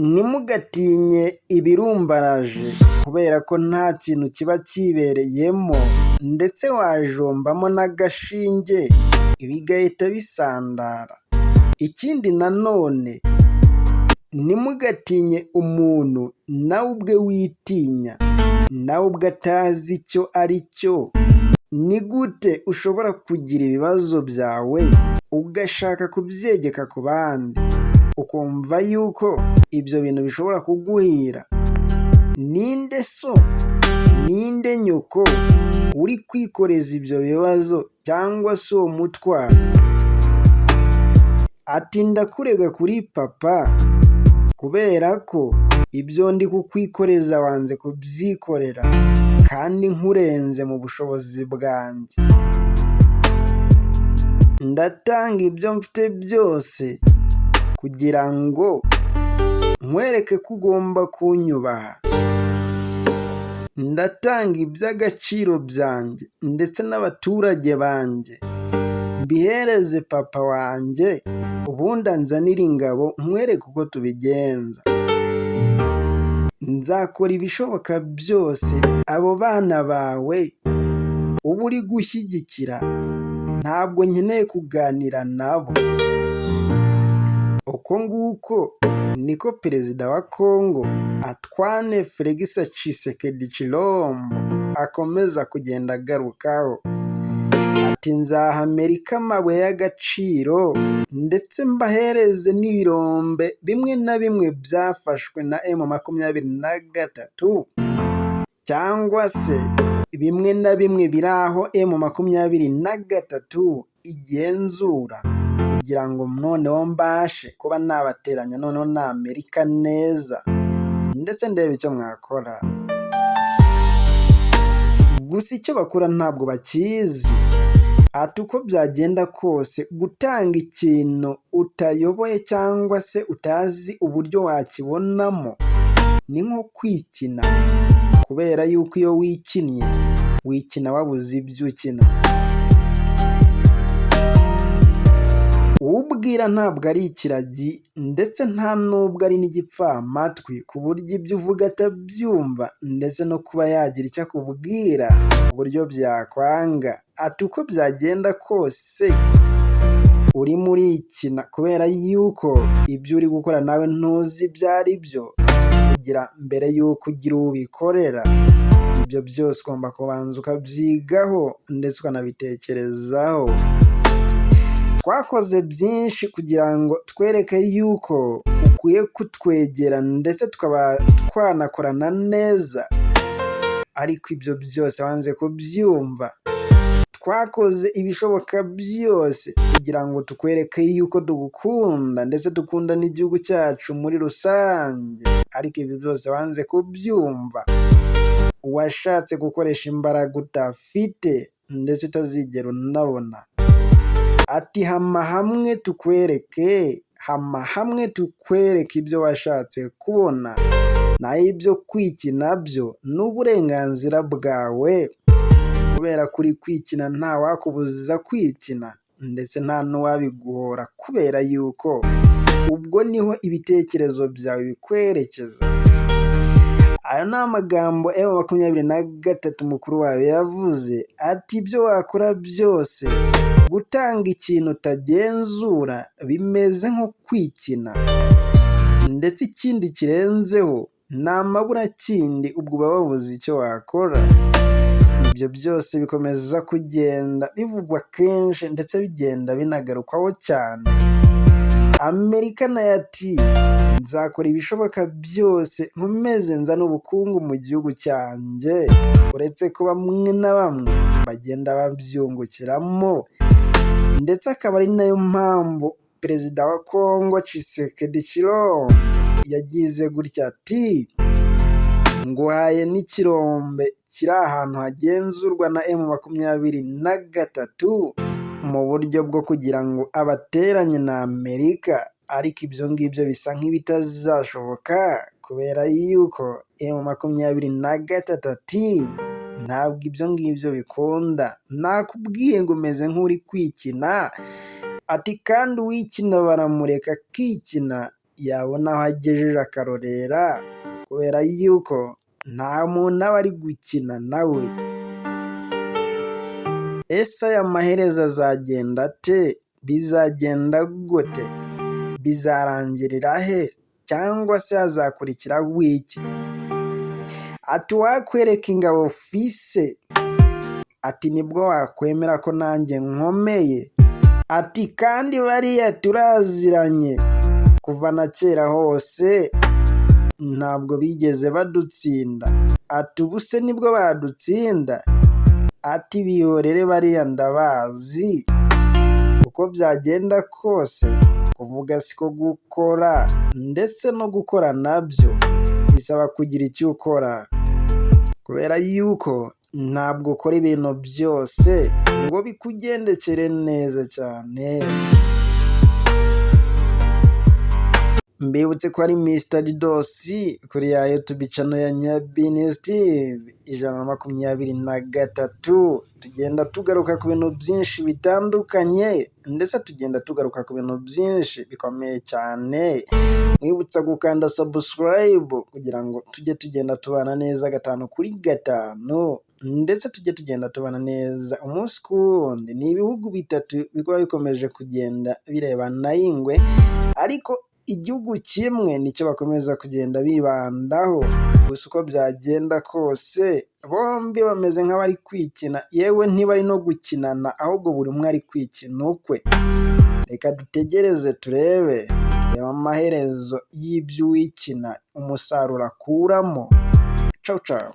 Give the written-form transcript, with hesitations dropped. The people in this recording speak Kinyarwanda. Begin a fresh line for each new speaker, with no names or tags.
Ntimugatinye ibirumbaraje kubera ko nta kintu kiba kibereyemo ndetse wajombamo n'agashinge bigahita bisandara. Ikindi nanone ntimugatinye umuntu nawe ubwe witinya, nawe ubwe atazi icyo ari cyo. Ni gute ushobora kugira ibibazo byawe ugashaka kubyegeka ku bandi ukumva yuko ibyo bintu bishobora kuguhira? Ninde so, ninde nyoko uri kwikoreza ibyo bibazo cyangwa se uwo mutwaro? Ati ndakurega kuri papa kubera ko ibyo ndi kukwikoreza wanze kubyikorera kandi nkurenze mu bushobozi bwanjye. Ndatanga ibyo mfite byose kugira ngo nkwereke ko ugomba kunyubaha. Ndatanga iby'agaciro byanjye ndetse n'abaturage banjye mbihereze papa wanjye, ubundi anzanire ingabo nkwereke uko tubigenza. Nzakora ibishoboka byose abo bana bawe uba uri gushyigikira ntabwo nkeneye kuganira nabo. Uko nguko niko Perezida wa Kongo Antoine Felix Tshisekedi Tshilombo akomeza kugenda agarukaho. Ati nzaha Amerika amabuye y'agaciro ndetse mbahereze n'ibirombe bimwe na bimwe byafashwe na M23 cyangwa se bimwe na bimwe biri aho M23 igenzura, kugira ngo noneho mbashe kuba nabateranya noneho na Amerika neza ndetse ndebe icyo mwakora. Gusa icyo bakora ntabwo bakizi. Ati uko byagenda kose gutanga ikintu utayoboye cyangwa se utazi uburyo wakibonamo ni nko kwikina, kubera yuko iyo wikinnye wikina wabuze ibyo ukina. Ubwira ntabwo ari ikiragi ndetse nta nubwo ari n'igipfamatwi ku buryo ibyo uvuga atabyumva ndetse no kuba yagira icyo akubwira ku buryo byakwanga. Ati uko byagenda kose urimo urikina kubera yuko ibyo uri gukora nawe ntuzi ibyo ari byo, kugira mbere yuko ugira uwo ubikorera. Ibyo byose ugomba kubanza ukabyigaho ndetse ukanabitekerezaho. Twakoze byinshi kugira ngo twereke yuko ukwiye kutwegera ndetse tukaba twanakorana neza, ariko ibyo byose wanze kubyumva. Twakoze ibishoboka byose kugira ngo tukwereke yuko tugukunda ndetse dukunda n'igihugu cyacu muri rusange, ariko ibyo byose wanze kubyumva. Washatse gukoresha imbaraga utafite ndetse utazigera unabona. Ati hama hamwe tukwereke, hama hamwe tukwereke ibyo washatse kubona, naho ibyo kwikina byo ni uburenganzira bwawe, kubera kuri kwikina nta wakubuza kwikina ndetse nta n'uwabiguhora, kubera yuko ubwo niho ibitekerezo byawe bikwerekeza. Ayo ni amagambo M23 mukuru wawe yavuze. Ati ibyo wakora byose gutanga ikintu utagenzura bimeze nko kwikina, ndetse ikindi kirenzeho ni amaburakindi, ubwo uba wabuze icyo wakora. Ibyo byose bikomeza kugenda bivugwa kenshi ndetse bigenda binagarukwaho cyane. Amerika nayo ati nzakora ibishoboka byose nkomeze nzana ubukungu mu gihugu cyanjye, uretse ko bamwe na bamwe bagenda babyungukiramo. Ndetse akaba ari nayo mpamvu Perezida wa Kongo Tshisekedi Tshilombo yagize gutya ati nguhaye n'ikirombe kiri ahantu hagenzurwa na M23 mu buryo bwo kugira ngo abateranye na Amerika, ariko ibyo ngibyo bisa nk'ibitazashoboka kubera yuko M23 ntabwo ibyo ngibyo bikunda. Nakubwiye ngo umeze nk'uri kwikina. Ati kandi uwikina baramureka akikina yabona aho agejeje akarorera kubera yuko nta muntu aba ari gukina nawe. Ese aya maherezo azagenda ate? Bizagenda gute? Bizarangirira he? Cyangwa se hazakurikiraho iki? Ati wakwereka ingabo fise? Ati nibwo wakwemera ko nanjye nkomeye? Ati kandi bariya turaziranye kuva na kera hose ntabwo bigeze badutsinda. Ati ubu se nibwo badutsinda? Ati bihorere bariya ndabazi. Uko byagenda kose kuvuga siko gukora, ndetse no gukora nabyo bisaba kugira icyo ukora, kubera yuko ntabwo ukora ibintu byose ngo bikugendekere neza cyane. Mbibutse ko ari Mr. Didosi kuri ya YouTube channel ya Nyabini Steve 123. Tugenda tugaruka ku bintu byinshi bitandukanye, ndetse tugenda tugaruka ku bintu byinshi bikomeye cyane. Mwibutsa gukanda subscribe kugira ngo tujye tugenda tubana neza 5 kuri 5, ndetse tujye tugenda tubana neza umunsi ku wundi. Ni ibihugu bitatu bikaba bikomeje kugenda birebana y'ingwe, ariko igihugu kimwe nicyo bakomeza kugenda bibandaho. Gusa uko byagenda kose bombi bameze nk'abari kwikina, yewe ntibari no gukinana, ahubwo buri umwe ari kwikina ukwe. Reka dutegereze turebe amaherezo y'ibyo uwikina umusaruro akuramo. Ciao ciao.